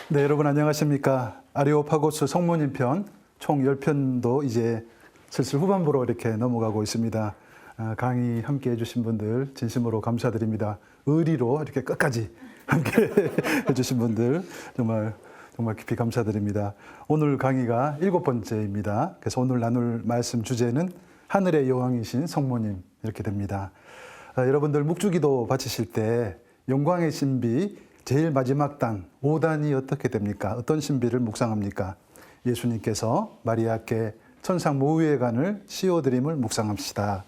네, 여러분 안녕하십니까. 아리오파고스 성모님 편 총 10편도 이제 슬슬 후반부로 이렇게 넘어가고 있습니다. 강의 함께 해주신 분들 진심으로 감사드립니다. 의리로 이렇게 끝까지 함께 해주신 분들 정말 깊이 감사드립니다. 오늘 강의가 7번째입니다. 그래서 오늘 나눌 말씀 주제는 하늘의 여왕이신 성모님 이렇게 됩니다. 여러분들 묵주기도 바치실 때 영광의 신비 제일 마지막 단 5단이 어떻게 됩니까? 어떤 신비를 묵상합니까? 예수님께서 마리아께 천상 모유회관을 씌워드림을 묵상합시다.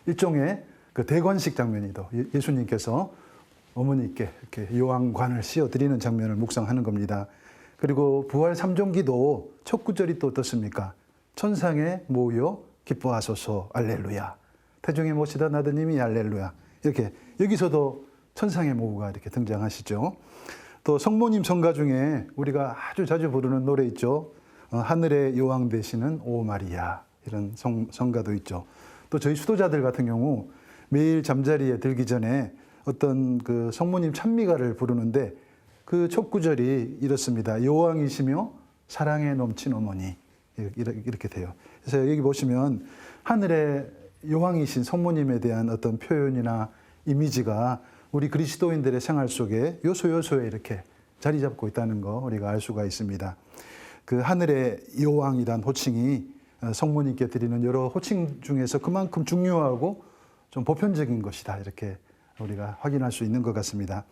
일종의 그 대관식 장면이죠. 예수님께서 어머니께 이렇게 요한관을 씌워드리는 장면을 묵상하는 겁니다. 그리고 부활 3종기도 첫 구절이 또 어떻습니까? 천상에 모여 기뻐하소서 알렐루야. 태중에 모시다 나드님이 알렐루야. 이렇게 여기서도 천상의 모우가 이렇게 등장하시죠. 또 성모님 성가 중에 우리가 아주 자주 부르는 노래 있죠. 하늘의 여왕 되시는 오 마리아 이런 성가도 있죠. 또 저희 수도자들 같은 경우 매일 잠자리에 들기 전에 어떤 그 성모님 찬미가를 부르는데 그 첫 구절이 이렇습니다. 여왕이시며 사랑에 넘친 어머니 이렇게 돼요. 그래서 여기 보시면 하늘의 여왕이신 성모님에 대한 어떤 표현이나 이미지가 우리 그리스도인들의 생활 속에 요소요소에 이렇게 자리 잡고 있다는 거 우리가 알 수가 있습니다. 그 하늘의 여왕이란 호칭이 성모님께 드리는 여러 호칭 중에서 그만큼 중요하고 좀 보편적인 것이다. 이렇게 우리가 확인할 수 있는 것 같습니다.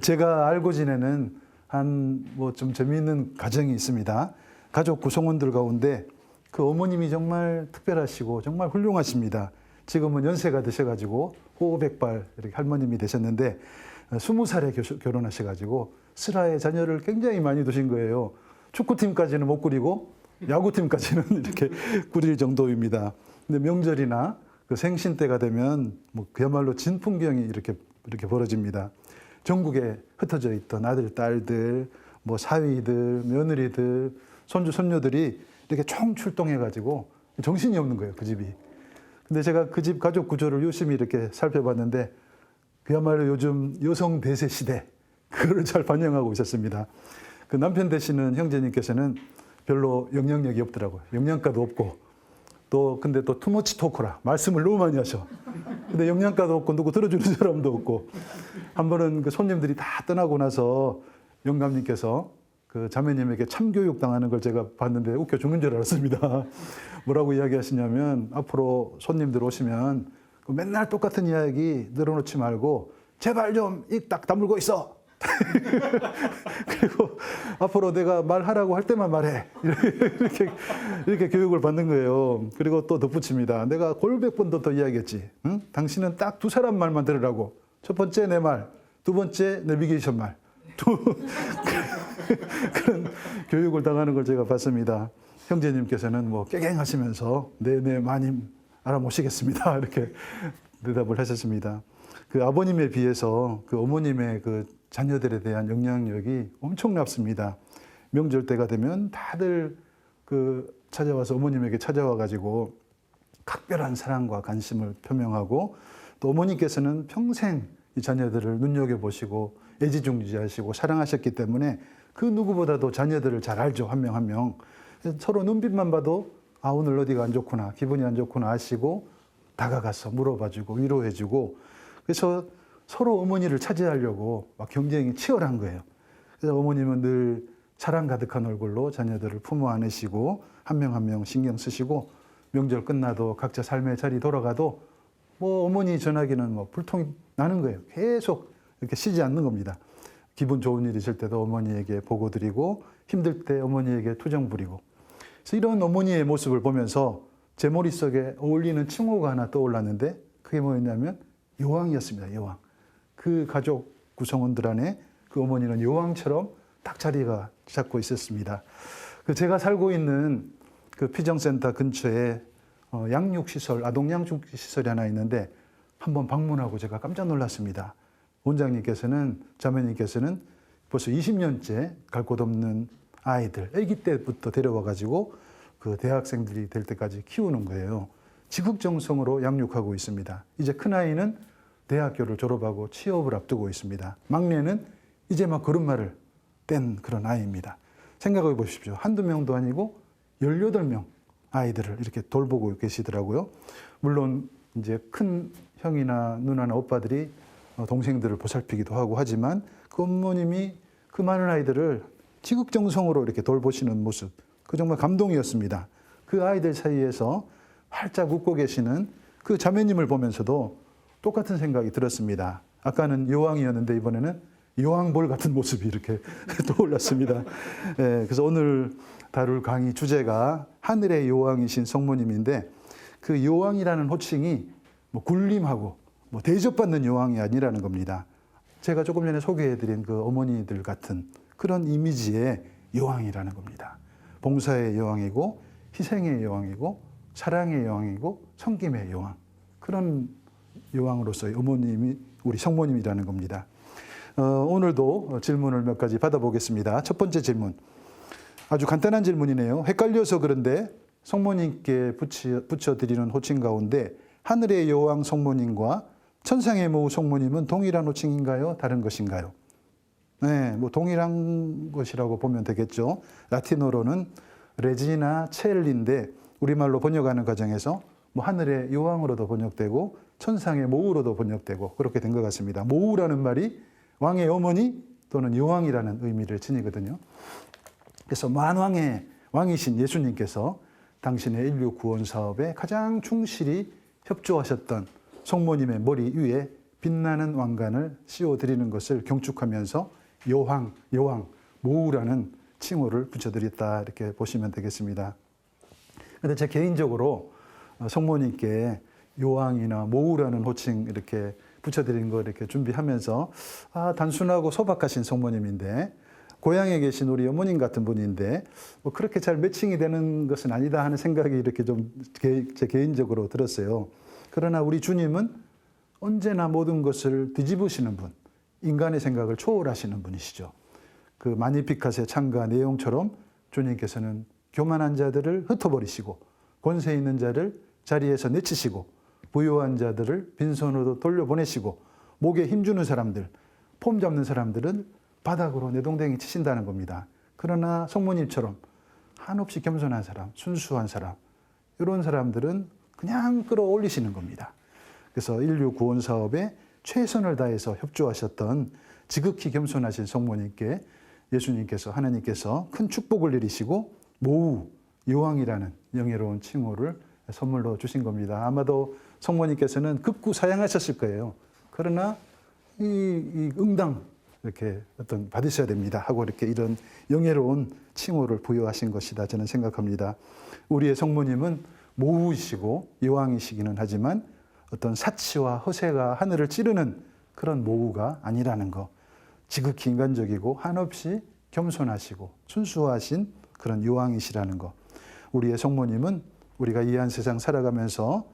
제가 알고 지내는 한 뭐 좀 재미있는 가정이 있습니다. 가족 구성원들 가운데 그 어머님이 정말 특별하시고 정말 훌륭하십니다. 지금은 연세가 드셔가지고 호백발 이렇게 할머님이 되셨는데 20살에 결혼하셔가지고 슬하에 자녀를 굉장히 많이 두신 거예요. 축구팀까지는 못 꾸리고 야구팀까지는 이렇게 꾸릴 정도입니다. 근데 명절이나 그 생신 때가 되면 뭐 그야말로 진풍경이 이렇게 벌어집니다. 전국에 흩어져 있던 아들, 딸들, 뭐 사위들, 며느리들, 손주, 손녀들이 이렇게 총 출동해가지고 정신이 없는 거예요, 그 집이. 근데 제가 그 집 가족 구조를 유심히 이렇게 살펴봤는데 그야말로 요즘 여성 대세 시대, 그거를 잘 반영하고 있었습니다. 그 남편 되시는 형제님께서는 별로 영향력이 없더라고요. 영양가도 없고 근데 또 투머치 토크라 말씀을 너무 많이 하셔. 근데 영양가도 없고 누구 들어주는 사람도 없고 한 번은 그 손님들이 다 떠나고 나서 영감님께서 그 자매님에게 참교육 당하는 걸 제가 봤는데 웃겨 죽는 줄 알았습니다. 뭐라고 이야기하시냐면 앞으로 손님들 오시면 맨날 똑같은 이야기 늘어놓지 말고 제발 좀 입 딱 다물고 있어. 그리고 앞으로 내가 말하라고 할 때만 말해. 이렇게 교육을 받는 거예요. 그리고 또 덧붙입니다. 내가 골백 번도 더 이야기했지. 응? 당신은 딱 두 사람 말만 들으라고. 첫 번째 내 말, 두 번째 내비게이션 말. 그런 교육을 당하는 걸 제가 봤습니다. 형제님께서는 뭐 깨갱하시면서 네네 마님 알아모시겠습니다. 이렇게 대답을 하셨습니다. 그 아버님에 비해서 그 어머님의 그 자녀들에 대한 영향력이 엄청납습니다. 명절 때가 되면 다들 그 찾아와서 어머님에게 찾아와 가지고 각별한 사랑과 관심을 표명하고 또 어머니께서는 평생 이 자녀들을 눈여겨보시고 애지중지하시고 사랑하셨기 때문에 그 누구보다도 자녀들을 잘 알죠. 한 명 한 명. 서로 눈빛만 봐도 아 오늘 어디가 안 좋구나 기분이 안 좋구나 아시고 다가가서 물어봐주고 위로해주고 그래서 서로 어머니를 차지하려고 막 경쟁이 치열한 거예요. 그래서 어머님은 늘 사랑 가득한 얼굴로 자녀들을 품어 안으시고 한 명 한 명 신경 쓰시고 명절 끝나도 각자 삶의 자리 돌아가도 뭐 어머니 전화기는 뭐 불통이 나는 거예요. 계속 이렇게 쉬지 않는 겁니다. 기분 좋은 일 있을 때도 어머니에게 보고 드리고 힘들 때 어머니에게 투정 부리고 그래서 이런 어머니의 모습을 보면서 제 머릿속에 어울리는 칭호가 하나 떠올랐는데 그게 뭐였냐면 여왕이었습니다. 여왕. 그 가족 구성원들 안에 그 어머니는 여왕처럼 딱 자리가 잡고 있었습니다. 그 제가 살고 있는 그 피정센터 근처에 양육시설, 아동 양육시설이 하나 있는데 한번 방문하고 제가 깜짝 놀랐습니다. 원장님께서는, 자매님께서는 벌써 20년째 갈 곳 없는 아이들, 아기 때부터 데려와가지고 그 대학생들이 될 때까지 키우는 거예요. 지극정성으로 양육하고 있습니다. 이제 큰아이는 대학교를 졸업하고 취업을 앞두고 있습니다. 막내는 이제 막 걸음마를 뗀 그런 아이입니다. 생각해 보십시오. 한두 명도 아니고 18명 아이들을 이렇게 돌보고 계시더라고요. 물론 이제 큰 형이나 누나나 오빠들이 동생들을 보살피기도 하고 하지만 그 어머님이 그 많은 아이들을 지극정성으로 이렇게 돌보시는 모습, 그 정말 감동이었습니다. 그 아이들 사이에서 활짝 웃고 계시는 그 자매님을 보면서도 똑같은 생각이 들었습니다. 아까는 여왕이었는데 이번에는 여왕볼 같은 모습이 이렇게 떠올랐습니다. 그래서 오늘 다룰 강의 주제가 하늘의 여왕이신 성모님인데 그 여왕이라는 호칭이 뭐 군림하고 뭐 대접받는 여왕이 아니라는 겁니다. 제가 조금 전에 소개해드린 그 어머니들 같은 그런 이미지의 여왕이라는 겁니다. 봉사의 여왕이고 희생의 여왕이고 사랑의 여왕이고 섬김의 여왕, 그런 여왕으로서의 어머님이 우리 성모님이라는 겁니다. 오늘도 질문을 몇 가지 받아보겠습니다. 첫 번째 질문, 아주 간단한 질문이네요. 헷갈려서 그런데 성모님께 붙여드리는 호칭 가운데 하늘의 여왕 성모님과 천상의 모우 성모님은 동일한 호칭인가요? 다른 것인가요? 네, 뭐 동일한 것이라고 보면 되겠죠. 라틴어로는 레지나 첼리인데 우리말로 번역하는 과정에서 뭐 하늘의 여왕으로도 번역되고 천상의 모우로도 번역되고 그렇게 된 것 같습니다. 모우라는 말이 왕의 어머니 또는 여왕이라는 의미를 지니거든요. 그래서 만왕의 왕이신 예수님께서 당신의 인류 구원 사업에 가장 충실히 협조하셨던 성모님의 머리 위에 빛나는 왕관을 씌워드리는 것을 경축하면서 여왕, 모우라는 칭호를 붙여드렸다 이렇게 보시면 되겠습니다. 그런데 제 개인적으로 성모님께 여왕이나 모우라는 호칭 이렇게 붙여드린 거 이렇게 준비하면서 단순하고 소박하신 성모님인데 고향에 계신 우리 어머님 같은 분인데 뭐 그렇게 잘 매칭이 되는 것은 아니다 하는 생각이 이렇게 좀 제 개인적으로 들었어요. 그러나 우리 주님은 언제나 모든 것을 뒤집으시는 분, 인간의 생각을 초월하시는 분이시죠. 그 마니피캇의 찬가 내용처럼 주님께서는 교만한 자들을 흩어버리시고 권세 있는 자를 자리에서 내치시고 부유한 자들을 빈손으로 돌려보내시고 목에 힘주는 사람들, 폼 잡는 사람들은 바닥으로 내동댕이 치신다는 겁니다. 그러나 성모님처럼 한없이 겸손한 사람, 순수한 사람, 이런 사람들은 그냥 끌어올리시는 겁니다. 그래서 인류 구원 사업에 최선을 다해서 협조하셨던 지극히 겸손하신 성모님께 예수님께서, 하나님께서 큰 축복을 내리시고 모우, 여왕이라는 영예로운 칭호를 선물로 주신 겁니다. 아마도 성모님께서는 극구 사양하셨을 거예요. 그러나 이 응당 이렇게 어떤 받으셔야 됩니다 하고 이렇게 이런 영예로운 칭호를 부여하신 것이다 저는 생각합니다. 우리의 성모님은 모우이시고 여왕이시기는 하지만 어떤 사치와 허세가 하늘을 찌르는 그런 모우가 아니라는 거, 지극히 인간적이고 한없이 겸손하시고 순수하신 그런 여왕이시라는 거. 우리의 성모님은 우리가 이 한 세상 살아가면서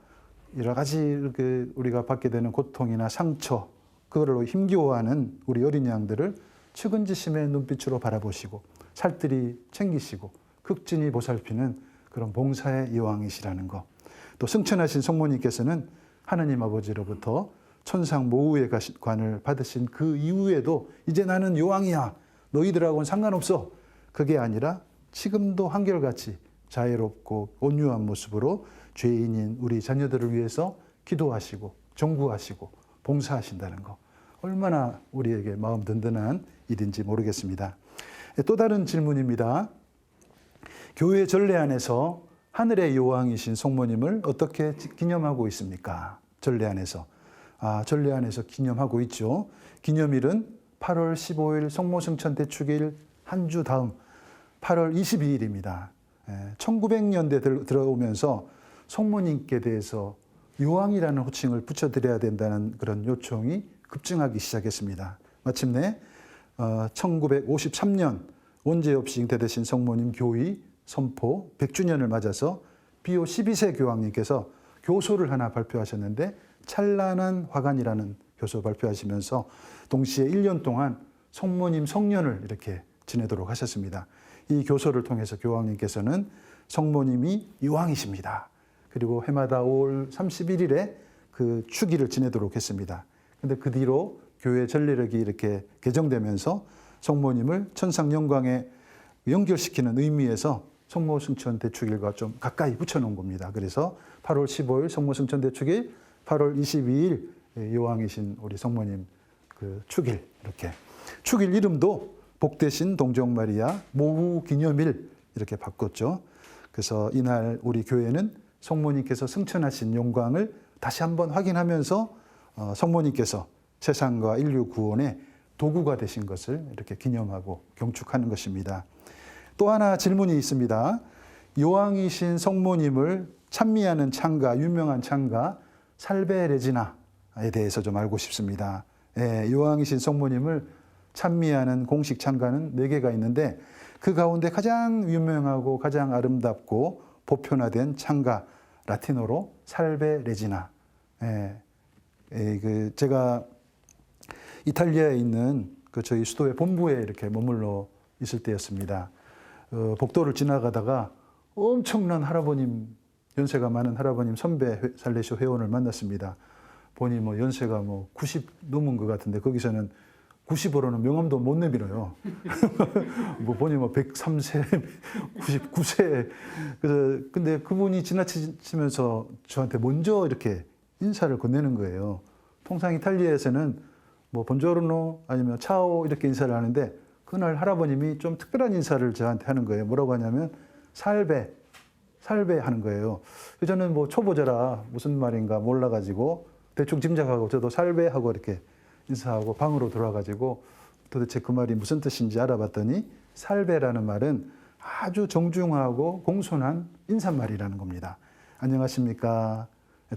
여러 가지 이렇게 우리가 받게 되는 고통이나 상처, 그걸로 힘겨워하는 우리 어린 양들을 측은지심의 눈빛으로 바라보시고 살뜰히 챙기시고 극진히 보살피는 그런 봉사의 여왕이시라는 거. 또 승천하신 성모님께서는 하나님 아버지로부터 천상 모우의 관을 받으신 그 이후에도 이제 나는 여왕이야, 너희들하고는 상관없어, 그게 아니라 지금도 한결같이 자애롭고 온유한 모습으로 죄인인 우리 자녀들을 위해서 기도하시고 정구하시고 봉사하신다는 거, 얼마나 우리에게 마음 든든한 일인지 모르겠습니다. 또 다른 질문입니다. 교회 전례 안에서 하늘의 여왕이신 성모님을 어떻게 기념하고 있습니까? 전례 안에서. 전례 안에서 기념하고 있죠. 기념일은 8월 15일 성모승천 대축일 한 주 다음 8월 22일입니다. 1900년대 들어오면서 성모님께 대해서 여왕이라는 호칭을 붙여드려야 된다는 그런 요청이 급증하기 시작했습니다. 마침내 1953년 원죄없이 잉태되신 성모님 교의 선포 100주년을 맞아서 비오 12세 교황님께서 교소를 하나 발표하셨는데 찬란한 화관이라는 교소 발표하시면서 동시에 1년 동안 성모님 성년을 이렇게 지내도록 하셨습니다. 이 교소를 통해서 교황님께서는 성모님이 여왕이십니다. 그리고 해마다 5월 31일에 그 축일을 지내도록 했습니다. 근데 그 뒤로 교회 전례력이 이렇게 개정되면서 성모님을 천상 영광에 연결시키는 의미에서 성모승천 대축일과 좀 가까이 붙여놓은 겁니다. 그래서 8월 15일 성모승천 대축일, 8월 22일 여왕이신 우리 성모님 그 축일, 이렇게 축일 이름도 복되신 동정마리아 모후 기념일 이렇게 바꿨죠. 그래서 이날 우리 교회는 성모님께서 승천하신 영광을 다시 한번 확인하면서 성모님께서 세상과 인류 구원의 도구가 되신 것을 이렇게 기념하고 경축하는 것입니다. 또 하나 질문이 있습니다. 여왕이신 성모님을 찬미하는 찬가, 유명한 찬가 살베 레지나에 대해서 좀 알고 싶습니다. 여왕이신 성모님을 찬미하는 공식 찬가는 4개가 있는데 그 가운데 가장 유명하고 가장 아름답고 보편화된 찬가, 라틴어로 살베 레지나. 제가 이탈리아에 있는 저희 수도의 본부에 이렇게 머물러 있을 때였습니다. 복도를 지나가다가 엄청난 할아버님, 연세가 많은 할아버님 선배 살레시오 회원을 만났습니다. 보니 연세가 90 넘은 것 같은데 거기서는 90으로는 명함도 못 내밀어요. 보니 103세, 99세. 근데 그분이 지나치면서 저한테 먼저 이렇게 인사를 건네는 거예요. 통상 이탈리아에서는 본조르노 아니면 차오 이렇게 인사를 하는데 그날 할아버님이 좀 특별한 인사를 저한테 하는 거예요. 뭐라고 하냐면 살베 하는 거예요. 저는 초보자라 무슨 말인가 몰라가지고 대충 짐작하고 저도 살베 하고 이렇게 인사하고 방으로 들어와가지고 도대체 그 말이 무슨 뜻인지 알아봤더니 살베라는 말은 아주 정중하고 공손한 인사말이라는 겁니다. 안녕하십니까.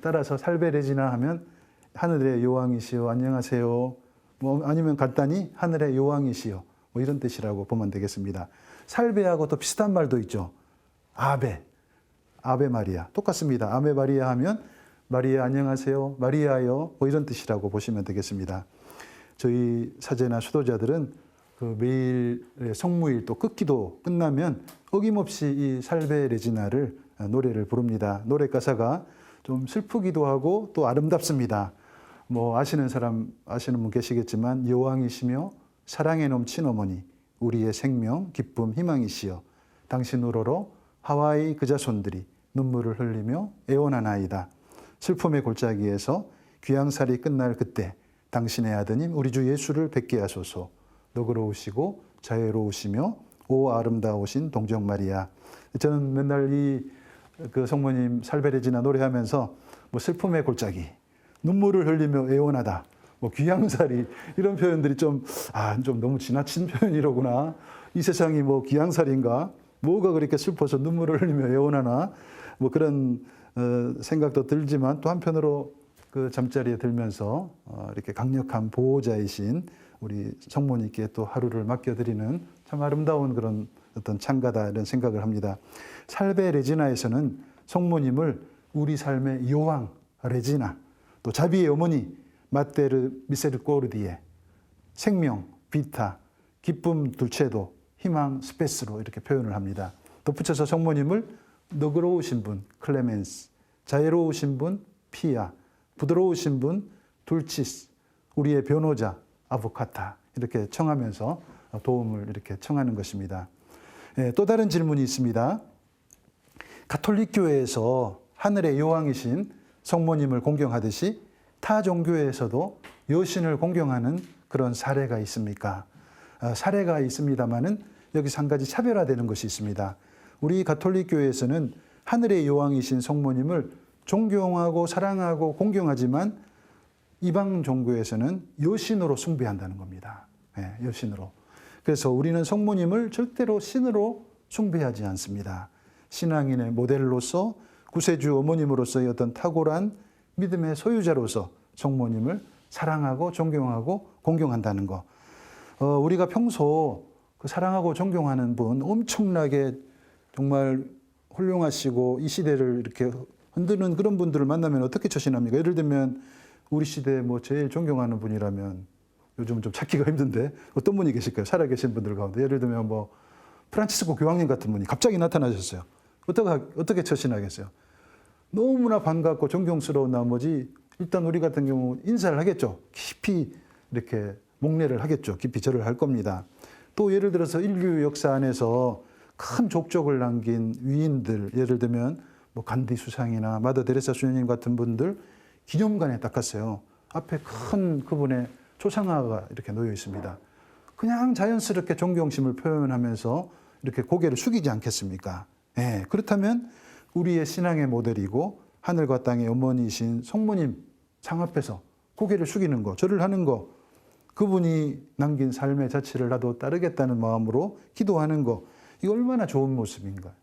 따라서 살베 레지나 하면 하늘의 여왕이시여 안녕하세요. 아니면 간단히 하늘의 여왕이시여 이런 뜻이라고 보면 되겠습니다. 살베하고 또 비슷한 말도 있죠. 아베 마리아. 똑같습니다. 아베 마리아 하면 마리아 안녕하세요. 마리아요. 이런 뜻이라고 보시면 되겠습니다. 저희 사제나 수도자들은 매일 성무일 또 끝기도 끝나면 어김없이 이 살베 레지나를 노래를 부릅니다. 노래 가사가 좀 슬프기도 하고 또 아름답습니다. 아시는 분 계시겠지만 여왕이시며 사랑에 넘친 어머니 우리의 생명 기쁨 희망이시여 당신 우러러 하와이 그 자손들이 눈물을 흘리며 애원하나이다. 슬픔의 골짜기에서 귀양살이 끝날 그때 당신의 아드님 우리 주 예수를 뵙게 하소서. 너그러우시고 자애로우시며 오 아름다우신 동정 마리아. 저는 맨날 그 성모님 살베 레지나 노래하면서 슬픔의 골짜기, 눈물을 흘리며 애원하다, 귀양살이 이런 표현들이 좀 너무 지나친 표현이로구나. 이 세상이 귀양살인가? 뭐가 그렇게 슬퍼서 눈물을 흘리며 애원하나? 그런 생각도 들지만 또 한편으로 그 잠자리에 들면서 이렇게 강력한 보호자이신 우리 성모님께 또 하루를 맡겨드리는 참 아름다운 그런 어떤 찬가다 이런 생각을 합니다. 살베 레지나에서는 성모님을 우리 삶의 여왕 레지나, 또 자비의 어머니 마테르 미세르코르디에, 생명 비타, 기쁨 둘체도, 희망 스페스로 이렇게 표현을 합니다. 덧붙여서 성모님을 너그러우신 분 클레멘스, 자애로우신 분 피아, 부드러우신 분 둘치스, 우리의 변호자 아보카타 이렇게 청하면서 도움을 이렇게 청하는 것입니다. 또 다른 질문이 있습니다. 가톨릭 교회에서 하늘의 여왕이신 성모님을 공경하듯이 타 종교에서도 여신을 공경하는 그런 사례가 있습니까? 사례가 있습니다만은 여기서 한 가지 차별화되는 것이 있습니다. 우리 가톨릭 교회에서는 하늘의 여왕이신 성모님을 존경하고 사랑하고 공경하지만 이방 종교에서는 여신으로 숭배한다는 겁니다. 여신으로. 그래서 우리는 성모님을 절대로 신으로 숭배하지 않습니다. 신앙인의 모델로서 구세주 어머님으로서의 어떤 탁월한 믿음의 소유자로서 성모님을 사랑하고 존경하고 공경한다는 것. 우리가 평소 사랑하고 존경하는 분 엄청나게 정말 훌륭하시고 이 시대를 이렇게 흔드는 그런 분들을 만나면 어떻게 처신합니까? 예를 들면 우리 시대에 제일 존경하는 분이라면 요즘 좀 찾기가 힘든데 어떤 분이 계실까요? 살아계신 분들 가운데 예를 들면 프란치스코 교황님 같은 분이 갑자기 나타나셨어요. 어떻게 처신하겠어요? 너무나 반갑고 존경스러운 나머지 일단 우리 같은 경우 인사를 하겠죠. 깊이 이렇게 목례를 하겠죠. 깊이 절을 할 겁니다. 또 예를 들어서 인류 역사 안에서 큰 족적을 남긴 위인들, 예를 들면 뭐 간디 수상이나 마더 데레사 수녀님 같은 분들 기념관에 딱 갔어요. 앞에 큰 그분의 초상화가 이렇게 놓여 있습니다. 그냥 자연스럽게 존경심을 표현하면서 이렇게 고개를 숙이지 않겠습니까? 예, 그렇다면 우리의 신앙의 모델이고 하늘과 땅의 어머니이신 성모님 상 앞에서 고개를 숙이는 거, 절을 하는 거, 그분이 남긴 삶의 자체를 나도 따르겠다는 마음으로 기도하는 거, 이거 얼마나 좋은 모습인가.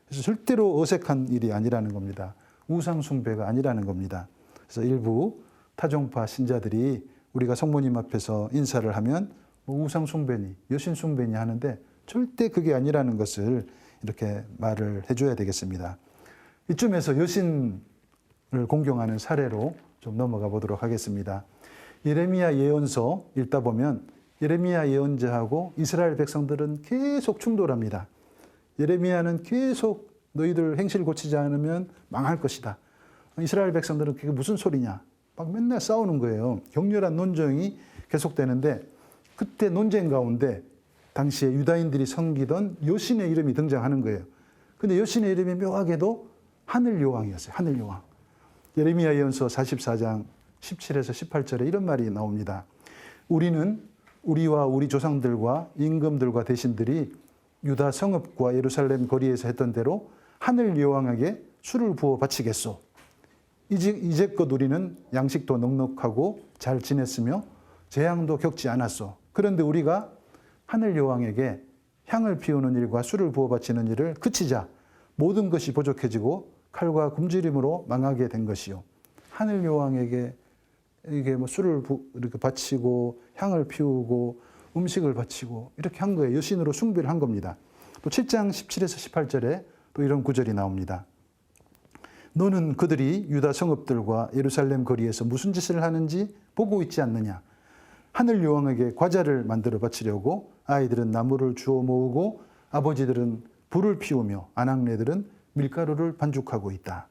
그래서 절대로 어색한 일이 아니라는 겁니다. 우상 숭배가 아니라는 겁니다. 그래서 일부 타종파 신자들이 우리가 성모님 앞에서 인사를 하면 뭐 우상 숭배니 여신 숭배니 하는데 절대 그게 아니라는 것을 이렇게 말을 해줘야 되겠습니다. 이쯤에서 여신을 공경하는 사례로 좀 넘어가 보도록 하겠습니다. 예레미야 예언서 읽다 보면 예레미야 예언자하고 이스라엘 백성들은 계속 충돌합니다. 예레미야는 계속 너희들 행실 고치지 않으면 망할 것이다. 이스라엘 백성들은 그게 무슨 소리냐. 막 맨날 싸우는 거예요. 격렬한 논쟁이 계속되는데 그때 논쟁 가운데 당시에 유다인들이 섬기던 여신의 이름이 등장하는 거예요. 근데 여신의 이름이 묘하게도 하늘 여왕이었어요. 하늘 여왕. 예레미야 예언서 44장 17에서 18절에 이런 말이 나옵니다. 우리는 우리와 우리 조상들과 임금들과 대신들이 유다 성읍과 예루살렘 거리에서 했던 대로 하늘 여왕에게 술을 부어 바치겠소. 이제껏 우리는 양식도 넉넉하고 잘 지냈으며 재앙도 겪지 않았소. 그런데 우리가 하늘 여왕에게 향을 피우는 일과 술을 부어 바치는 일을 그치자 모든 것이 부족해지고 칼과 굶주림으로 망하게 된 것이요. 하늘 여왕에게 이게 뭐 술을 이렇게 바치고 향을 피우고 음식을 바치고 이렇게 한 거예요. 여신으로 숭배를 한 겁니다. 또 7장 17에서 18절에 또 이런 구절이 나옵니다. 너는 그들이 유다 성읍들과 예루살렘 거리에서 무슨 짓을 하는지 보고 있지 않느냐. 하늘 여왕에게 과자를 만들어 바치려고 아이들은 나무를 주워 모으고 아버지들은 불을 피우며 아낙네들은 밀가루를 반죽하고 있다.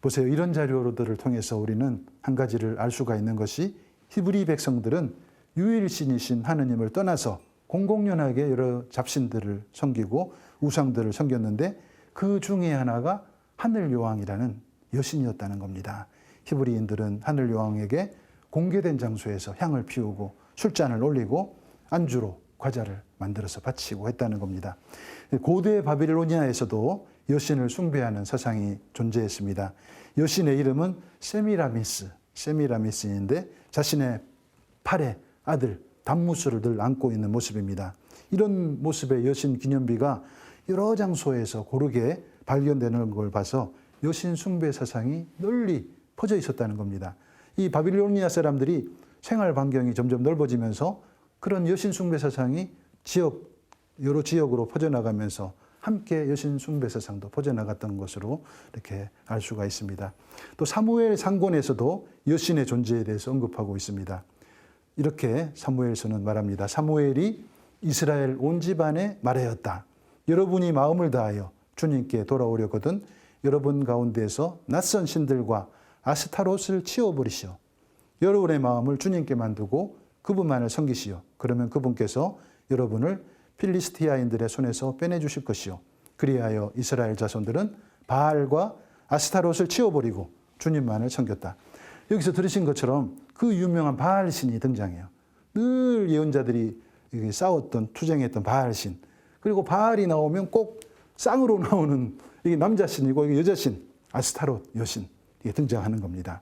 보세요. 이런 자료들을 통해서 우리는 한 가지를 알 수가 있는 것이 히브리 백성들은 유일신이신 하느님을 떠나서 공공연하게 여러 잡신들을 섬기고 우상들을 섬겼는데 그 중에 하나가 하늘 여왕이라는 여신이었다는 겁니다. 히브리인들은 하늘 여왕에게 공개된 장소에서 향을 피우고 술잔을 올리고 안주로 과자를 만들어서 바치고 했다는 겁니다. 고대 바빌로니아에서도 여신을 숭배하는 사상이 존재했습니다. 여신의 이름은 세미라미스인데 자신의 팔에 아들 담무스를 늘 안고 있는 모습입니다. 이런 모습의 여신 기념비가 여러 장소에서 고르게 발견되는 걸 봐서 여신 숭배 사상이 널리 퍼져 있었다는 겁니다. 이 바빌로니아 사람들이 생활 반경이 점점 넓어지면서 그런 여신 숭배 사상이 여러 지역으로 퍼져나가면서 함께 여신 숭배 사상도 퍼져나갔던 것으로 이렇게 알 수가 있습니다. 또 사무엘 상권에서도 여신의 존재에 대해서 언급하고 있습니다. 이렇게 사무엘서는 말합니다. 사무엘이 이스라엘 온 집안에 말하였다. 여러분이 마음을 다하여 주님께 돌아오려거든 여러분 가운데에서 낯선 신들과 아스타롯을 치워버리시오. 여러분의 마음을 주님께 만두고 그분만을 섬기시오. 그러면 그분께서 여러분을 필리스티아인들의 손에서 빼내주실 것이요. 그리하여 이스라엘 자손들은 바알과 아스타롯을 치워버리고 주님만을 섬겼다. 여기서 들으신 것처럼 그 유명한 바알 신이 등장해요. 늘 예언자들이 싸웠던 투쟁했던 바알 신. 그리고 바알이 나오면 꼭 쌍으로 나오는 이게 남자 신이고 이게 여자 신 아스타롯 여신 이게 등장하는 겁니다.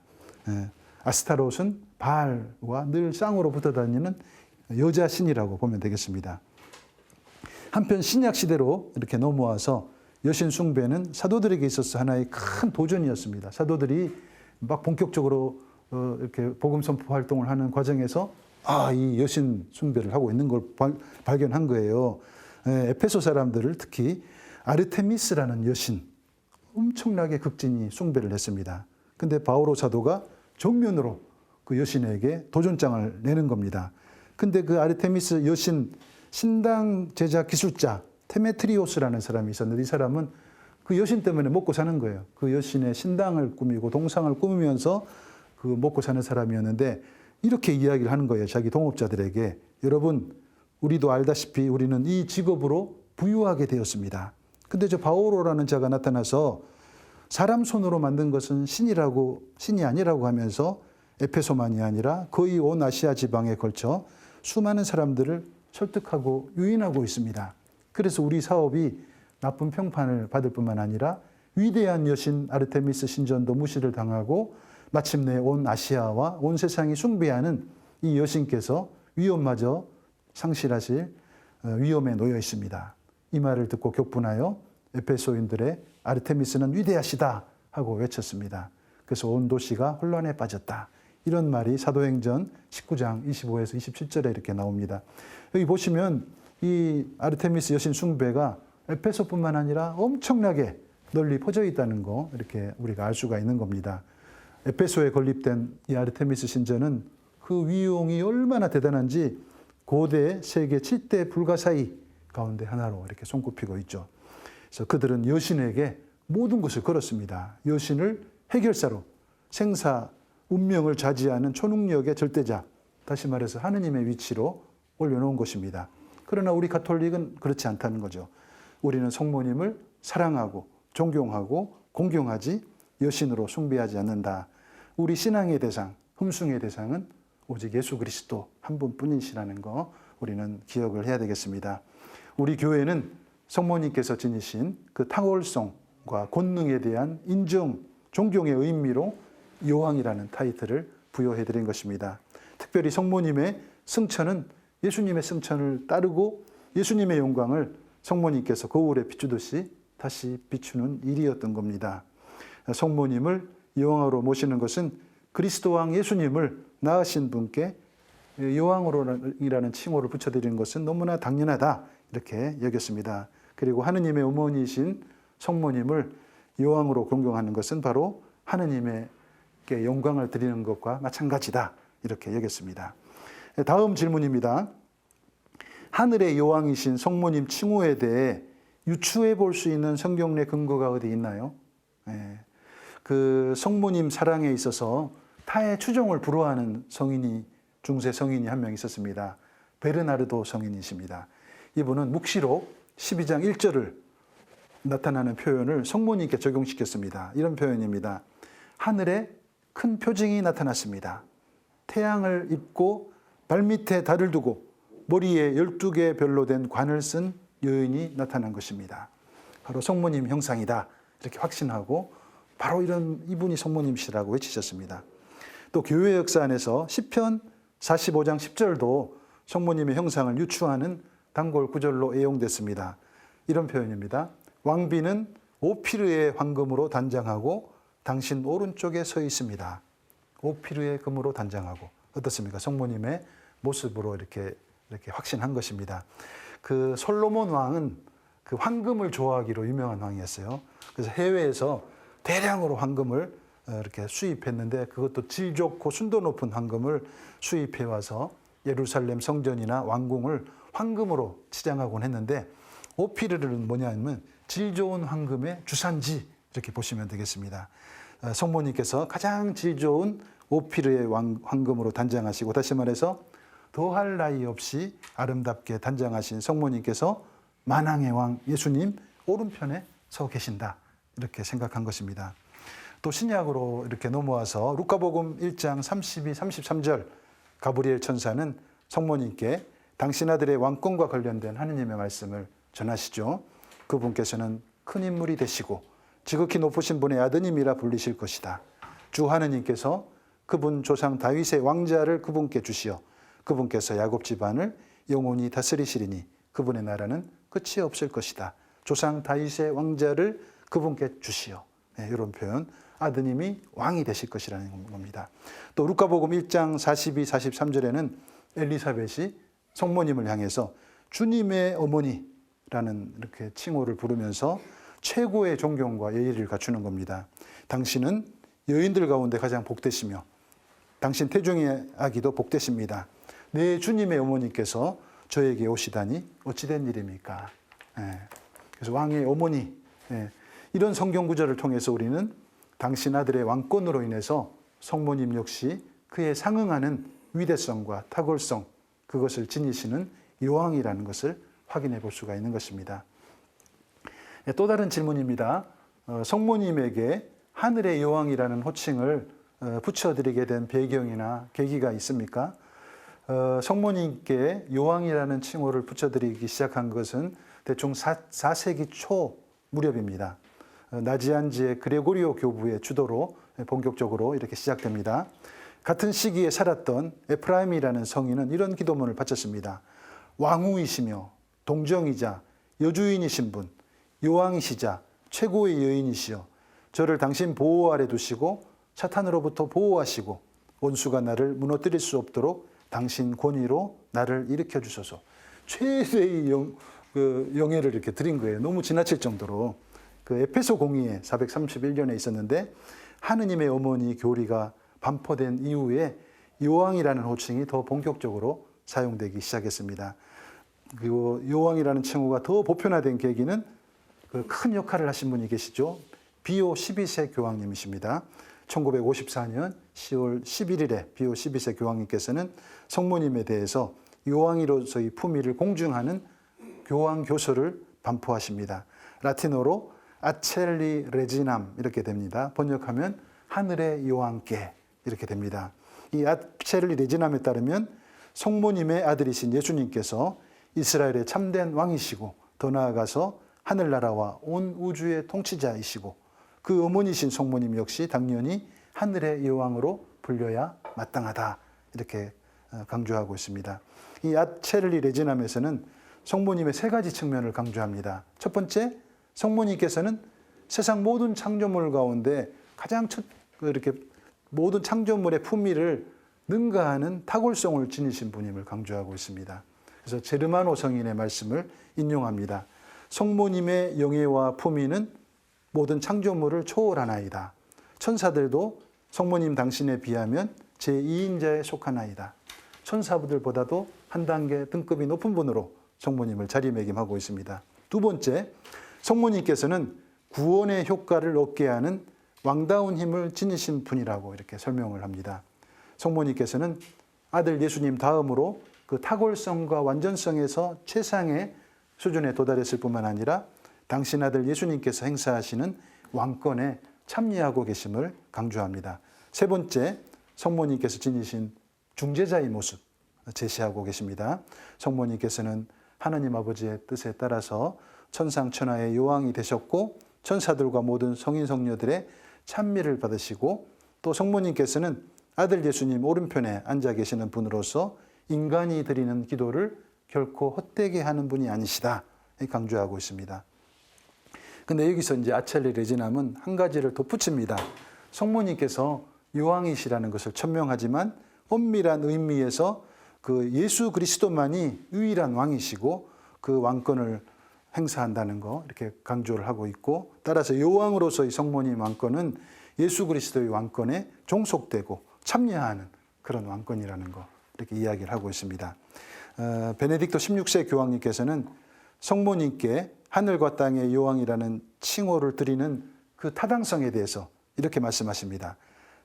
아스타롯은 바알과 늘 쌍으로 붙어 다니는 여자 신이라고 보면 되겠습니다. 한편 신약 시대로 이렇게 넘어와서 여신 숭배는 사도들에게 있어서 하나의 큰 도전이었습니다. 사도들이 막 본격적으로 이렇게 복음 선포 활동을 하는 과정에서 이 여신 숭배를 하고 있는 걸 발견한 거예요. 에페소 사람들을 특히 아르테미스라는 여신 엄청나게 극진히 숭배를 했습니다. 근데 바오로 사도가 정면으로 그 여신에게 도전장을 내는 겁니다. 근데 그 아르테미스 여신 신당 제작 기술자 테메트리오스라는 사람이 있었는데 이 사람은 그 여신 때문에 먹고 사는 거예요. 그 여신의 신당을 꾸미고 동상을 꾸미면서 먹고 사는 사람이었는데 이렇게 이야기를 하는 거예요. 자기 동업자들에게. 여러분, 우리도 알다시피 우리는 이 직업으로 부유하게 되었습니다. 근데 저 바오로라는 자가 나타나서 사람 손으로 만든 것은 신이 아니라고 하면서 에페소만이 아니라 거의 온 아시아 지방에 걸쳐 수많은 사람들을 설득하고 유인하고 있습니다. 그래서 우리 사업이 나쁜 평판을 받을 뿐만 아니라 위대한 여신 아르테미스 신전도 무시를 당하고 마침내 온 아시아와 온 세상이 숭배하는 이 여신께서 위엄마저 상실하실 위험에 놓여 있습니다. 이 말을 듣고 격분하여 에페소인들의 아르테미스는 위대하시다 하고 외쳤습니다. 그래서 온 도시가 혼란에 빠졌다. 이런 말이 사도행전 19장 25에서 27절에 이렇게 나옵니다. 여기 보시면 이 아르테미스 여신 숭배가 에페소뿐만 아니라 엄청나게 널리 퍼져 있다는 거 이렇게 우리가 알 수가 있는 겁니다. 에페소에 건립된 이 아르테미스 신전은 그 위용이 얼마나 대단한지 고대 세계 7대 불가사의 가운데 하나로 이렇게 손꼽히고 있죠. 그래서 그들은 여신에게 모든 것을 걸었습니다. 여신을 해결사로 생사, 운명을 좌지하는 초능력의 절대자, 다시 말해서 하느님의 위치로 올려놓은 것입니다. 그러나 우리 가톨릭은 그렇지 않다는 거죠. 우리는 성모님을 사랑하고 존경하고 공경하지 여신으로 숭배하지 않는다. 우리 신앙의 대상, 흠숭의 대상은 오직 예수 그리스도 한 분뿐이시라는 거 우리는 기억을 해야 되겠습니다. 우리 교회는 성모님께서 지니신 그 탁월성과 권능에 대한 인정, 존경의 의미로 여왕이라는 타이틀을 부여해드린 것입니다. 특별히 성모님의 승천은 예수님의 승천을 따르고 예수님의 영광을 성모님께서 거울에 비추듯이 다시 비추는 일이었던 겁니다. 성모님을 여왕으로 모시는 것은 그리스도 왕 예수님을 낳으신 분께 여왕으로라는 칭호를 붙여드리는 것은 너무나 당연하다 이렇게 여겼습니다. 그리고 하느님의 어머니이신 성모님을 여왕으로 존경하는 것은 바로 하느님의 영광을 드리는 것과 마찬가지다 이렇게 여겼습니다. 다음 질문입니다. 하늘의 여왕이신 성모님 칭호에 대해 유추해 볼 수 있는 성경 내 근거가 어디 있나요? 그 성모님 사랑에 있어서 타의 추종을 불허하는 성인이 중세 성인이 한 명 있었습니다. 베르나르도 성인이십니다. 이분은 묵시록 12장 1절을 나타나는 표현을 성모님께 적용시켰습니다. 이런 표현입니다. 하늘에 큰 표징이 나타났습니다. 태양을 입고 발밑에 달을 두고 머리에 12개 별로 된 관을 쓴 여인이 나타난 것입니다. 바로 성모님 형상이다 이렇게 확신하고 바로 이분이 성모님이시라고 외치셨습니다. 또 교회 역사 안에서 시편 45장 10절도 성모님의 형상을 유추하는 단골 구절로 애용됐습니다. 이런 표현입니다. 왕비는 오피르의 황금으로 단장하고 당신 오른쪽에 서 있습니다. 오피르의 금으로 단장하고 어떻습니까? 성모님의 모습으로 이렇게 확신한 것입니다. 그 솔로몬 왕은 그 황금을 좋아하기로 유명한 왕이었어요. 그래서 해외에서 대량으로 황금을 이렇게 수입했는데 그것도 질 좋고 순도 높은 황금을 수입해 와서 예루살렘 성전이나 왕궁을 황금으로 치장하곤 했는데 오피르는 뭐냐면 질 좋은 황금의 주산지 이렇게 보시면 되겠습니다. 성모님께서 가장 질 좋은 오피르의 황금으로 단장하시고 다시 말해서 더할 나위 없이 아름답게 단장하신 성모님께서 만왕의 왕 예수님 오른편에 서 계신다 이렇게 생각한 것입니다. 또 신약으로 이렇게 넘어와서 루카복음 1장 32, 33절 가브리엘 천사는 성모님께 당신 아들의 왕권과 관련된 하느님의 말씀을 전하시죠. 그분께서는 큰 인물이 되시고 지극히 높으신 분의 아드님이라 불리실 것이다. 주 하느님께서 그분 조상 다윗의 왕자를 그분께 주시어 그분께서 야곱 집안을 영원히 다스리시리니 그분의 나라는 끝이 없을 것이다. 조상 다윗의 왕자를 그분께 주시어. 이런 표현. 아드님이 왕이 되실 것이라는 겁니다. 또 루카복음 1장 42, 43절에는 엘리사벳이 성모님을 향해서 주님의 어머니라는 이렇게 칭호를 부르면서 최고의 존경과 예의를 갖추는 겁니다. 당신은 여인들 가운데 가장 복되시며 당신 태중의 아기도 복되십니다. 내 주님의 어머니께서 저에게 오시다니 어찌된 일입니까? 그래서 왕의 어머니 이런 성경 구절을 통해서 우리는 당신 아들의 왕권으로 인해서 성모님 역시 그에 상응하는 위대성과 탁월성 그것을 지니시는 여왕이라는 것을 확인해 볼 수가 있는 것입니다. 또 다른 질문입니다. 성모님에게 하늘의 여왕이라는 호칭을 붙여드리게 된 배경이나 계기가 있습니까? 성모님께 여왕이라는 칭호를 붙여드리기 시작한 것은 대충 4세기 초 무렵입니다. 나지안지의 그레고리오 교부의 주도로 본격적으로 이렇게 시작됩니다. 같은 시기에 살았던 에프라임이라는 성인은 이런 기도문을 바쳤습니다. 왕후이시며 동정이자 여주인이신 분, 여왕이시자 최고의 여인이시여 저를 당신 보호 아래 두시고 사탄으로부터 보호하시고 원수가 나를 무너뜨릴 수 없도록 당신 권위로 나를 일으켜 주소서. 최대의 영예를 이렇게 드린 거예요. 너무 지나칠 정도로. 그 에페소 공의회 431년에 있었는데 하느님의 어머니 교리가 반포된 이후에 여왕이라는 호칭이 더 본격적으로 사용되기 시작했습니다. 그리고 여왕이라는 칭호가 더 보편화된 계기는 그 큰 역할을 하신 분이 계시죠. 비오 12세 교황님이십니다. 1954년 10월 11일에 비오 12세 교황님께서는 성모님에 대해서 여왕이로서의 품위를 공증하는 교황 교서를 반포하십니다. 라틴어로 아첼리 레지남 이렇게 됩니다. 번역하면 하늘의 여왕께 이렇게 됩니다. 이 아첼리 레지남에 따르면 성모님의 아들이신 예수님께서 이스라엘의 참된 왕이시고 더 나아가서 하늘나라와 온 우주의 통치자이시고 그 어머니신 성모님 역시 당연히 하늘의 여왕으로 불려야 마땅하다 이렇게 강조하고 있습니다. 이 아첼리 레지남에서는 성모님의 세 가지 측면을 강조합니다. 첫 번째, 성모님께서는 세상 모든 창조물 가운데 가장 이렇게 모든 창조물의 품위를 능가하는 탁월성을 지니신 분임을 강조하고 있습니다. 그래서 제르마노 성인의 말씀을 인용합니다. 성모님의 영예와 품위는 모든 창조물을 초월하나이다. 천사들도 성모님 당신에 비하면 제2인자에 속하나이다. 천사들보다도 한 단계 등급이 높은 분으로 성모님을 자리매김하고 있습니다. 두 번째, 성모님께서는 구원의 효과를 얻게 하는 왕다운 힘을 지니신 분이라고 이렇게 설명을 합니다. 성모님께서는 아들 예수님 다음으로 그 탁월성과 완전성에서 최상의 수준에 도달했을 뿐만 아니라 당신 아들 예수님께서 행사하시는 왕권에 참여하고 계심을 강조합니다. 세 번째, 성모님께서 지니신 중재자의 모습 제시하고 계십니다. 성모님께서는 하나님 아버지의 뜻에 따라서 천상천하의 여왕이 되셨고 천사들과 모든 성인 성녀들의 찬미를 받으시고 또 성모님께서는 아들 예수님 오른편에 앉아 계시는 분으로서 인간이 드리는 기도를 결코 헛되게 하는 분이 아니시다 강조하고 있습니다. 근데 여기서 이제 아첼리 레지남은 한 가지를 덧붙입니다. 성모님께서 여왕이시라는 것을 천명하지만 엄밀한 의미에서 그 예수 그리스도만이 유일한 왕이시고 그 왕권을 행사한다는 거 이렇게 강조를 하고 있고 따라서 여왕으로서의 성모님 왕권은 예수 그리스도의 왕권에 종속되고 참여하는 그런 왕권이라는 거 이렇게 이야기를 하고 있습니다. 베네딕토 16세 교황님께서는 성모님께 하늘과 땅의 여왕이라는 칭호를 드리는 그 타당성에 대해서 이렇게 말씀하십니다.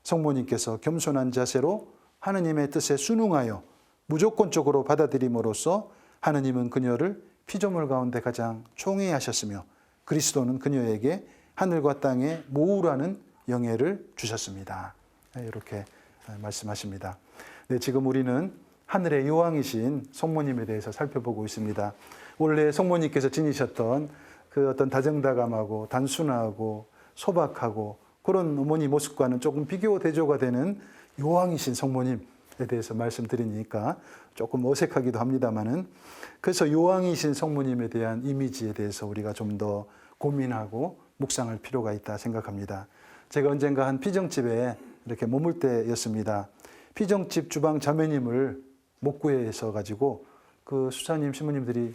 성모님께서 겸손한 자세로 하느님의 뜻에 순응하여 무조건적으로 받아들임으로써 하느님은 그녀를 피조물 가운데 가장 총애하셨으며 그리스도는 그녀에게 하늘과 땅의 모우라는 영예를 주셨습니다. 이렇게 말씀하십니다. 네, 지금 우리는 하늘의 여왕이신 성모님에 대해서 살펴보고 있습니다. 원래 성모님께서 지니셨던 그 어떤 다정다감하고 단순하고 소박하고 그런 어머니 모습과는 조금 비교 대조가 되는 여왕이신 성모님에 대해서 말씀드리니까 조금 어색하기도 합니다만은 그래서 여왕이신 성모님에 대한 이미지에 대해서 우리가 좀 더 고민하고 묵상할 필요가 있다 생각합니다. 제가 언젠가 한 피정집에 이렇게 머물 때였습니다. 피정집 주방 자매님을 못 구해서 가지고 그 수사님 신부님들이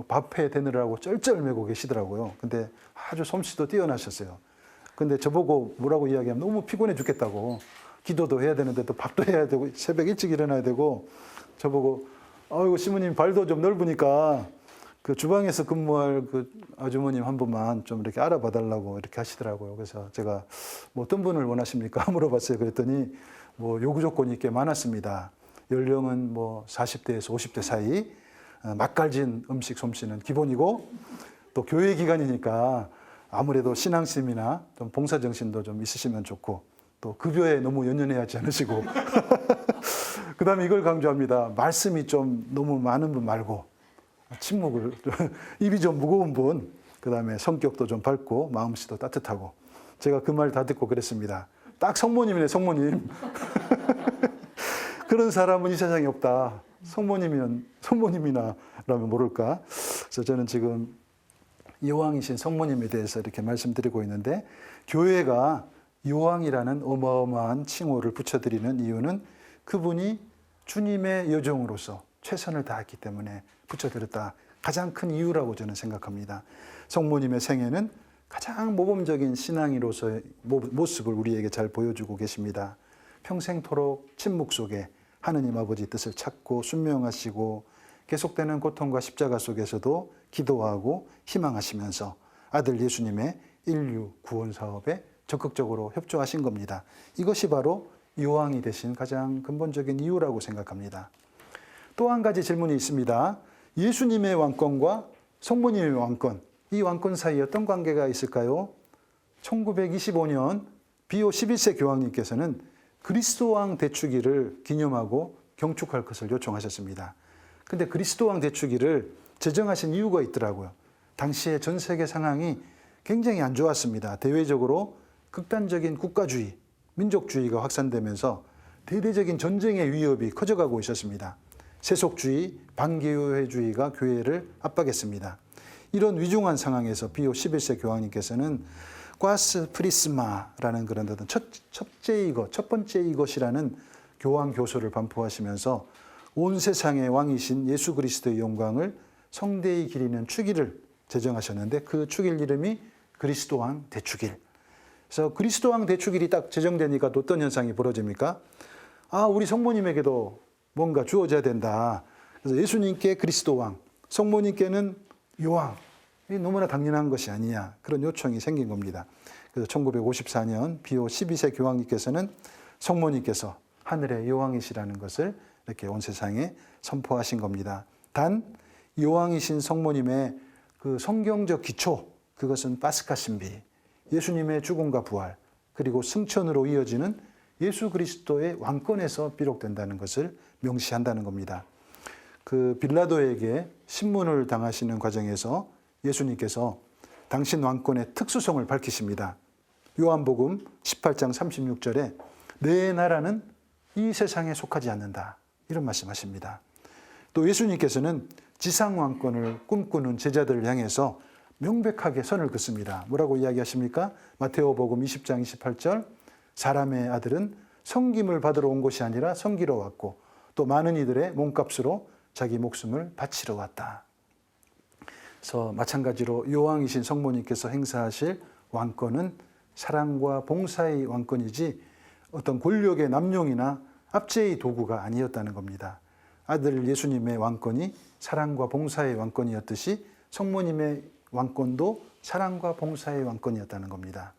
밥해 대느라고 쩔쩔매고 계시더라고요. 근데 아주 솜씨도 뛰어나셨어요. 근데 저보고 뭐라고 이야기하면 너무 피곤해 죽겠다고 기도도 해야 되는데 또 밥도 해야 되고 새벽 일찍 일어나야 되고 저보고 아이고 신부님 발도 좀 넓으니까 그 주방에서 근무할 그 아주머님 한 분만 좀 이렇게 알아봐 달라고 이렇게 하시더라고요. 그래서 제가 뭐 어떤 분을 원하십니까? 물어봤어요. 그랬더니 뭐 요구 조건이 꽤 많았습니다. 연령은 뭐 40대에서 50대 사이, 맛깔진 음식 솜씨는 기본이고, 또 교회 기간이니까 아무래도 신앙심이나 좀 봉사정신도 좀 있으시면 좋고, 또 급여에 너무 연연해하지 않으시고 그 다음에 이걸 강조합니다. 말씀이 좀 너무 많은 분 말고 침묵을 입이 좀 무거운 분, 그 다음에 성격도 좀 밝고 마음씨도 따뜻하고. 제가 그 말 다 듣고 그랬습니다. 딱 성모님이네, 성모님. 그런 사람은 이 세상에 없다. 성모님이나 라면 모를까. 그래서 저는 지금 여왕이신 성모님에 대해서 이렇게 말씀드리고 있는데, 교회가 여왕이라는 어마어마한 칭호를 붙여드리는 이유는 그분이 주님의 여종으로서 최선을 다했기 때문에 붙여드렸다. 가장 큰 이유라고 저는 생각합니다. 성모님의 생애는 가장 모범적인 신앙인으로서의 모습을 우리에게 잘 보여주고 계십니다. 평생토록 침묵 속에 하느님 아버지 뜻을 찾고 순명하시고, 계속되는 고통과 십자가 속에서도 기도하고 희망하시면서 아들 예수님의 인류 구원 사업에 적극적으로 협조하신 겁니다. 이것이 바로 여왕이 되신 가장 근본적인 이유라고 생각합니다. 또 한 가지 질문이 있습니다. 예수님의 왕권과 성모님의 왕권, 이 왕권 사이에 어떤 관계가 있을까요? 1925년 비오 11세 교황님께서는 그리스도 왕 대축일을 기념하고 경축할 것을 요청하셨습니다. 근데 그리스도 왕 대축일을 제정하신 이유가 있더라고요. 당시에 전 세계 상황이 굉장히 안 좋았습니다. 대외적으로 극단적인 국가주의, 민족주의가 확산되면서 대대적인 전쟁의 위협이 커져가고 있었습니다. 세속주의, 반교회주의가 교회를 압박했습니다. 이런 위중한 상황에서 비오 11세 교황님께서는 과스 프리스마라는 그런 어떤 첫 번째 이것이라는 교황 교서를 반포하시면서 온 세상의 왕이신 예수 그리스도의 영광을 성대히 기리는 축일을 제정하셨는데, 그 축일 이름이 그리스도 왕 대축일. 그래서 그리스도 왕 대축일이 딱 제정되니까 또 어떤 현상이 벌어집니까? 우리 성모님에게도 뭔가 주어져야 된다. 그래서 예수님께 그리스도 왕, 성모님께는 여왕. 이 너무나 당연한 것이 아니냐, 그런 요청이 생긴 겁니다. 그래서 1954년 비오 12세 교황님께서는 성모님께서 하늘의 여왕이시라는 것을 이렇게 온 세상에 선포하신 겁니다. 단 여왕이신 성모님의 그 성경적 기초, 그것은 파스카 신비, 예수님의 죽음과 부활, 그리고 승천으로 이어지는 예수 그리스도의 왕권에서 비롯된다는 것을 명시한다는 겁니다. 그 빌라도에게 신문을 당하시는 과정에서 예수님께서 당신 왕권의 특수성을 밝히십니다. 요한복음 18장 36절에 내 나라는 이 세상에 속하지 않는다, 이런 말씀하십니다. 또 예수님께서는 지상 왕권을 꿈꾸는 제자들을 향해서 명백하게 선을 긋습니다. 뭐라고 이야기하십니까? 마테오복음 20장 28절, 사람의 아들은 섬김을 받으러 온 것이 아니라 섬기러 왔고 또 많은 이들의 몸값으로 자기 목숨을 바치러 왔다. 그래서 마찬가지로 여왕이신 성모님께서 행사하실 왕권은 사랑과 봉사의 왕권이지 어떤 권력의 남용이나 압제의 도구가 아니었다는 겁니다. 아들 예수님의 왕권이 사랑과 봉사의 왕권이었듯이 성모님의 왕권도 사랑과 봉사의 왕권이었다는 겁니다.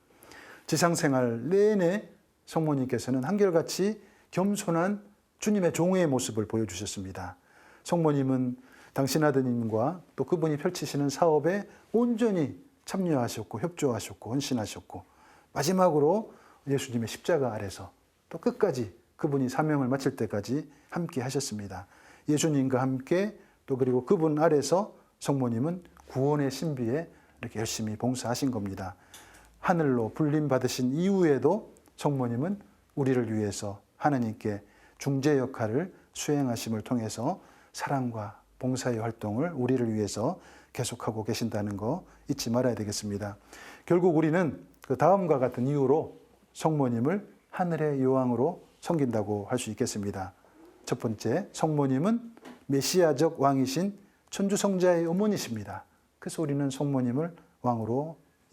지상생활 내내 성모님께서는 한결같이 겸손한 주님의 종의 모습을 보여주셨습니다. 성모님은 당신 아드님과 또 그분이 펼치시는 사업에 온전히 참여하셨고 협조하셨고 헌신하셨고, 마지막으로 예수님의 십자가 아래서 또 끝까지 그분이 사명을 마칠 때까지 함께 하셨습니다. 예수님과 함께 또 그리고 그분 아래서 성모님은 구원의 신비에 이렇게 열심히 봉사하신 겁니다. 하늘로 불림받으신 이후에도 성모님은 우리를 위해서 하나님께 중재 역할을 수행하심을 통해서 사랑과 봉사의 활동을 우리를 위해서 계속하고 계신다는 거 잊지 말아야 되겠습니다. 결국 우리는 그 다음과 같은 이유로 성모님을 하늘의 여왕으로 섬긴다고 할 수 있겠습니다. 첫 번째, 성모님은 메시아적 왕이신 천주성자의 어머니십니다. 그래서 우리는 성모님을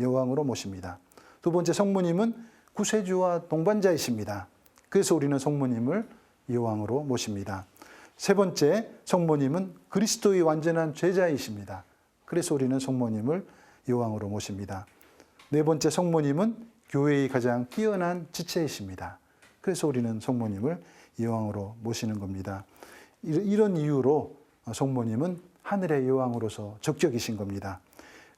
여왕으로 모십니다. 두 번째, 성모님은 구세주와 동반자이십니다. 그래서 우리는 성모님을 여왕으로 모십니다. 세 번째, 성모님은 그리스도의 완전한 제자이십니다. 그래서 우리는 성모님을 여왕으로 모십니다. 네 번째, 성모님은 교회의 가장 뛰어난 지체이십니다. 그래서 우리는 성모님을 여왕으로 모시는 겁니다. 이런 이유로 성모님은 하늘의 여왕으로서 적격이신 겁니다.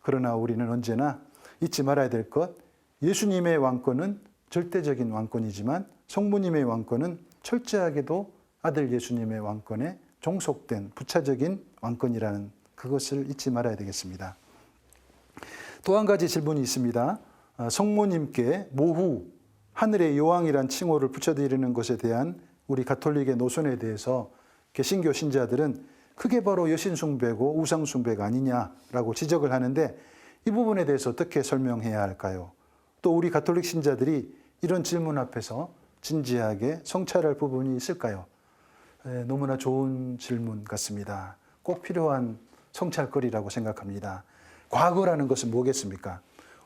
그러나 우리는 언제나 잊지 말아야 될 것, 예수님의 왕권은 절대적인 왕권이지만 성모님의 왕권은 철저하게도 아들 예수님의 왕권에 종속된 부차적인 왕권이라는 그것을 잊지 말아야 되겠습니다. 또 한 가지 질문이 있습니다. 성모님께 모후 하늘의 여왕이란 칭호를 붙여드리는 것에 대한 우리 가톨릭의 노선에 대해서 개신교 신자들은 그게 바로 여신 숭배고 우상 숭배가 아니냐라고 지적을 하는데 이 부분에 대해서 어떻게 설명해야 할까요? 또 우리 가톨릭 신자들이 이런 질문 앞에서 진지하게 성찰할 부분이 있을까요? 너무나 좋은 질문 같습니다. 꼭 필요한 성찰거리라고 생각합니다. 과거라는 것은 뭐겠습니까?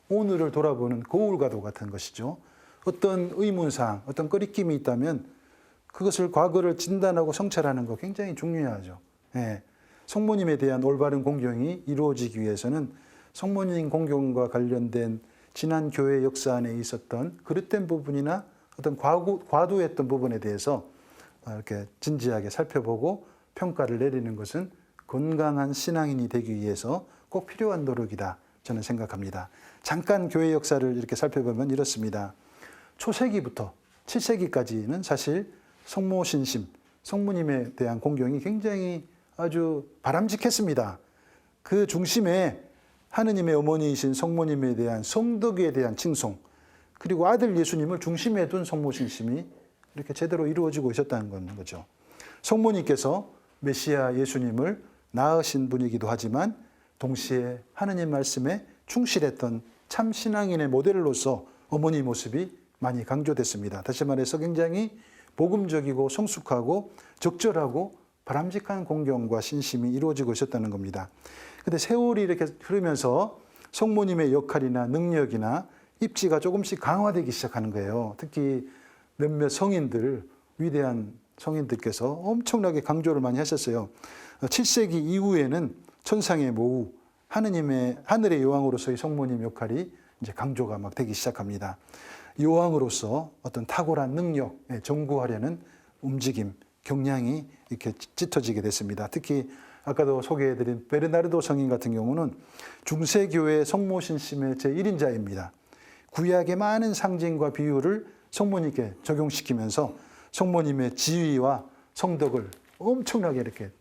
오늘을 돌아보는 거울과도 같은 것이죠. 어떤 의문사항, 어떤 꺼리낌이 있다면 그것을 과거를 진단하고 성찰하는 거 굉장히 중요하죠. 성모님에 대한 올바른 공경이 이루어지기 위해서는 성모님 공경과 관련된 지난 교회 역사 안에 있었던 그릇된 부분이나 어떤 과도했던 부분에 대해서 이렇게 진지하게 살펴보고 평가를 내리는 것은 건강한 신앙인이 되기 위해서 꼭 필요한 노력이다 저는 생각합니다. 잠깐 교회 역사를 이렇게 살펴보면 이렇습니다. 초세기부터 7세기까지는 사실 성모 신심, 성모님에 대한 공경이 굉장히 아주 바람직했습니다. 그 중심에 하느님의 어머니이신 성모님에 대한 성덕에 대한 칭송, 그리고 아들 예수님을 중심에 둔 성모 신심이 이렇게 제대로 이루어지고 있었다는 거죠. 성모님께서 메시아 예수님을 낳으신 분이기도 하지만 동시에 하느님 말씀에 충실했던 참 신앙인의 모델로서 어머니 모습이 많이 강조됐습니다. 다시 말해서 굉장히 복음적이고 성숙하고 적절하고 바람직한 공경과 신심이 이루어지고 있었다는 겁니다. 근데 세월이 이렇게 흐르면서 성모님의 역할이나 능력이나 입지가 조금씩 강화되기 시작하는 거예요. 특히 몇몇 성인들, 위대한 성인들께서 엄청나게 강조를 많이 하셨어요. 7세기 이후에는 천상의 모후, 하늘의 여왕으로서의 성모님 역할이 이제 강조가 막 되기 시작합니다. 여왕으로서 어떤 탁월한 능력, 전구하려는 움직임, 경량이 이렇게 짙어지게 됐습니다. 특히 아까도 소개해드린 베르나르도 성인 같은 경우는 중세교회 성모 신심의 제1인자입니다. 구약의 많은 상징과 비유를 성모님께 적용시키면서 성모님의 지위와 성덕을 엄청나게 이렇게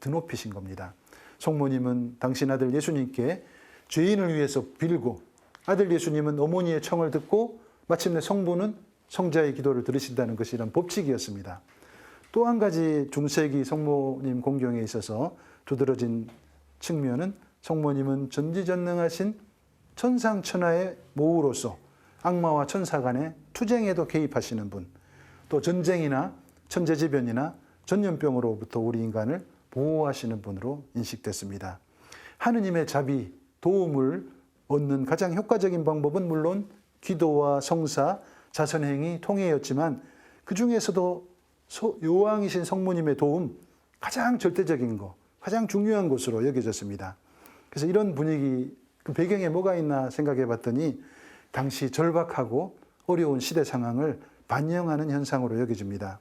드높이신 겁니다. 성모님은 당신 아들 예수님께 죄인을 위해서 빌고 아들 예수님은 어머니의 청을 듣고 마침내 성부는 성자의 기도를 들으신다는 것이 이런 법칙이었습니다. 또 한 가지 중세기 성모님 공경에 있어서 두드러진 측면은 성모님은 전지전능하신 천상천하의 모후로서 악마와 천사 간의 투쟁에도 개입하시는 분, 또 전쟁이나 천재지변이나 전염병으로부터 우리 인간을 보호하시는 분으로 인식됐습니다. 하느님의 자비, 도움을 얻는 가장 효과적인 방법은 물론 기도와 성사, 자선행위, 통회였지만 그 중에서도 여왕이신 성모님의 도움, 가장 절대적인 것, 가장 중요한 것으로 여겨졌습니다. 그래서 이런 분위기, 그 배경에 뭐가 있나 생각해 봤더니 당시 절박하고 어려운 시대 상황을 반영하는 현상으로 여겨집니다.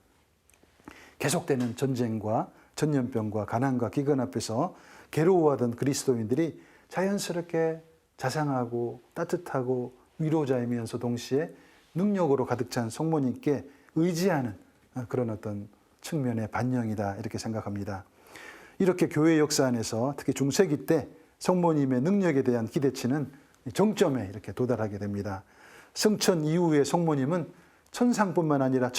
계속되는 전쟁과 전염병과 가난과 기근 앞에서 괴로워하던 그리스도인들이 자연스럽게 자상하고 따뜻하고 위로자이면서 동시에 능력으로 가득 찬 성모님께 의지하는 그런 어떤 측면의 반영이다 이렇게 생각합니다. 이렇게 교회 역사 안에서 특히 중세기 때 성모님의 능력에 대한 기대치는 정점에 이렇게 도달하게 됩니다. 성천 이후의 성모님은 천상뿐만 아니라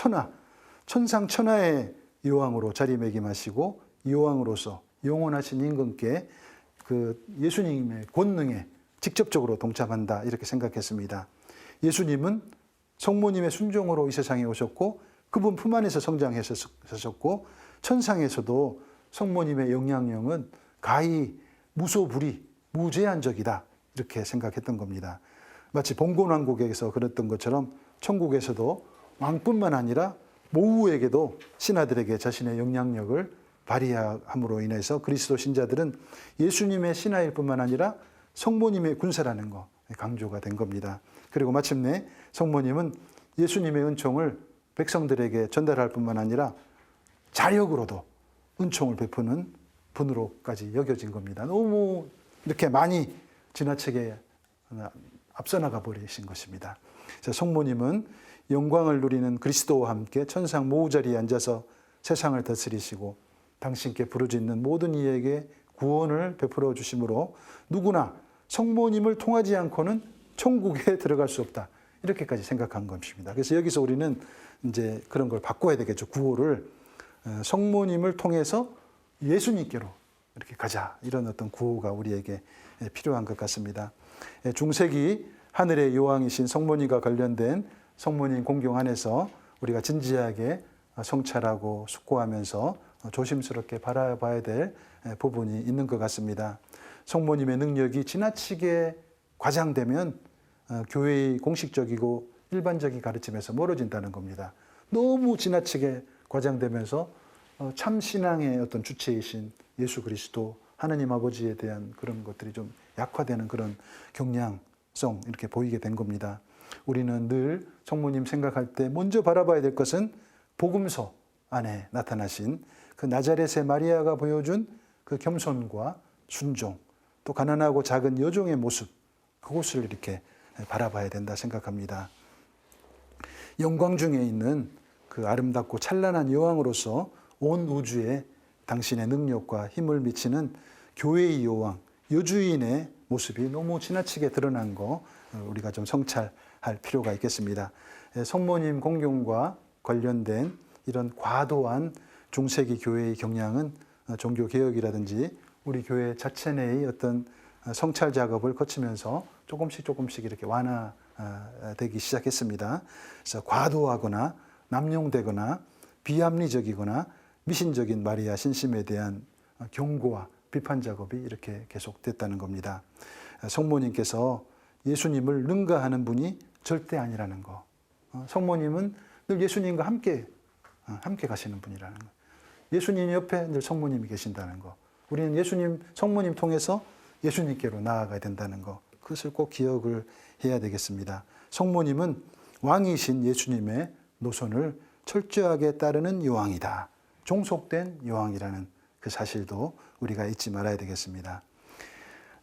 천상천하의 여왕으로 자리매김하시고 여왕으로서 영원하신 임금께 그 예수님의 권능에 직접적으로 동참한다 이렇게 생각했습니다. 예수님은 성모님의 순종으로 이 세상에 오셨고 그분 품 안에서 성장하셨고 천상에서도 성모님의 영향력은 가히 무소불위, 무제한적이다 이렇게 생각했던 겁니다. 마치 봉건왕국에서 그랬던 것처럼 천국에서도 왕뿐만 아니라 모후에게도 신하들에게 자신의 영향력을 발휘함으로 인해서 그리스도 신자들은 예수님의 신하일 뿐만 아니라 성모님의 군사라는 거 강조가 된 겁니다. 그리고 마침내 성모님은 예수님의 은총을 백성들에게 전달할 뿐만 아니라 자력으로도 은총을 베푸는 분으로까지 여겨진 겁니다. 너무 이렇게 많이 지나치게 앞서 나가 버리신 것입니다. 성모님은 영광을 누리는 그리스도와 함께 천상 모우자리에 앉아서 세상을 다스리시고 당신께 부르짖는 모든 이에게 구원을 베풀어 주심으로 누구나 성모님을 통하지 않고는 천국에 들어갈 수 없다. 이렇게까지 생각한 것입니다. 그래서 여기서 우리는 이제 그런 걸 바꿔야 되겠죠. 구호를 성모님을 통해서 예수님께로 이렇게 가자. 이런 어떤 구호가 우리에게 필요한 것 같습니다. 중세기 하늘의 여왕이신 성모님과 관련된 성모님 공경 안에서 우리가 진지하게 성찰하고 숙고하면서 조심스럽게 바라봐야 될 부분이 있는 것 같습니다. 성모님의 능력이 지나치게 과장되면 교회의 공식적이고 일반적인 가르침에서 멀어진다는 겁니다. 너무 지나치게 과장되면서 참 신앙의 어떤 주체이신 예수 그리스도 하나님 아버지에 대한 그런 것들이 좀 약화되는 그런 경향성 이렇게 보이게 된 겁니다. 우리는 늘 성모님 생각할 때 먼저 바라봐야 될 것은 복음서 안에 나타나신 그 나자렛의 마리아가 보여준 그 겸손과 순종, 또 가난하고 작은 여종의 모습, 그것을 이렇게 바라봐야 된다 생각합니다. 영광 중에 있는 그 아름답고 찬란한 여왕으로서 온 우주에 당신의 능력과 힘을 미치는 교회의 여왕, 여주인의 모습이 너무 지나치게 드러난 거 우리가 좀 성찰할 필요가 있겠습니다. 성모님 공경과 관련된 이런 과도한 중세기 교회의 경향은 종교개혁이라든지 우리 교회 자체 내의 어떤 성찰 작업을 거치면서 조금씩 이렇게 완화되기 시작했습니다. 그래서 과도하거나 남용되거나 비합리적이거나 미신적인 마리아 신심에 대한 경고와 비판 작업이 이렇게 계속됐다는 겁니다. 성모님께서 예수님을 능가하는 분이 절대 아니라는 거. 성모님은 늘 예수님과 함께 가시는 분이라는 거. 예수님 옆에 늘 성모님이 계신다는 거. 우리는 예수님, 성모님 통해서 예수님께로 나아가야 된다는 거. 그것을 꼭 기억을 해야 되겠습니다. 성모님은 왕이신 예수님의 노선을 철저하게 따르는 여왕이다. 종속된 여왕이라는 그 사실도 우리가 잊지 말아야 되겠습니다.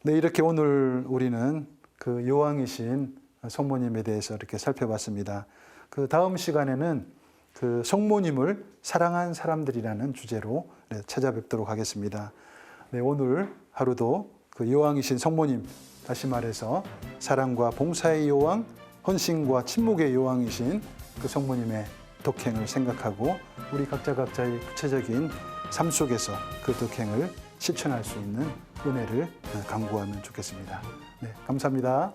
네, 이렇게 오늘 우리는 그 여왕이신 성모님에 대해서 이렇게 살펴봤습니다. 그 다음 시간에는 그 성모님을 사랑한 사람들이라는 주제로 찾아뵙도록 하겠습니다. 네, 오늘 하루도 그 여왕이신 성모님, 다시 말해서 사랑과 봉사의 여왕, 헌신과 침묵의 여왕이신 그 성모님의 독행을 생각하고 우리 각자의 구체적인 삶 속에서 그 독행을 실천할 수 있는 은혜를 간구하면 좋겠습니다. 네, 감사합니다.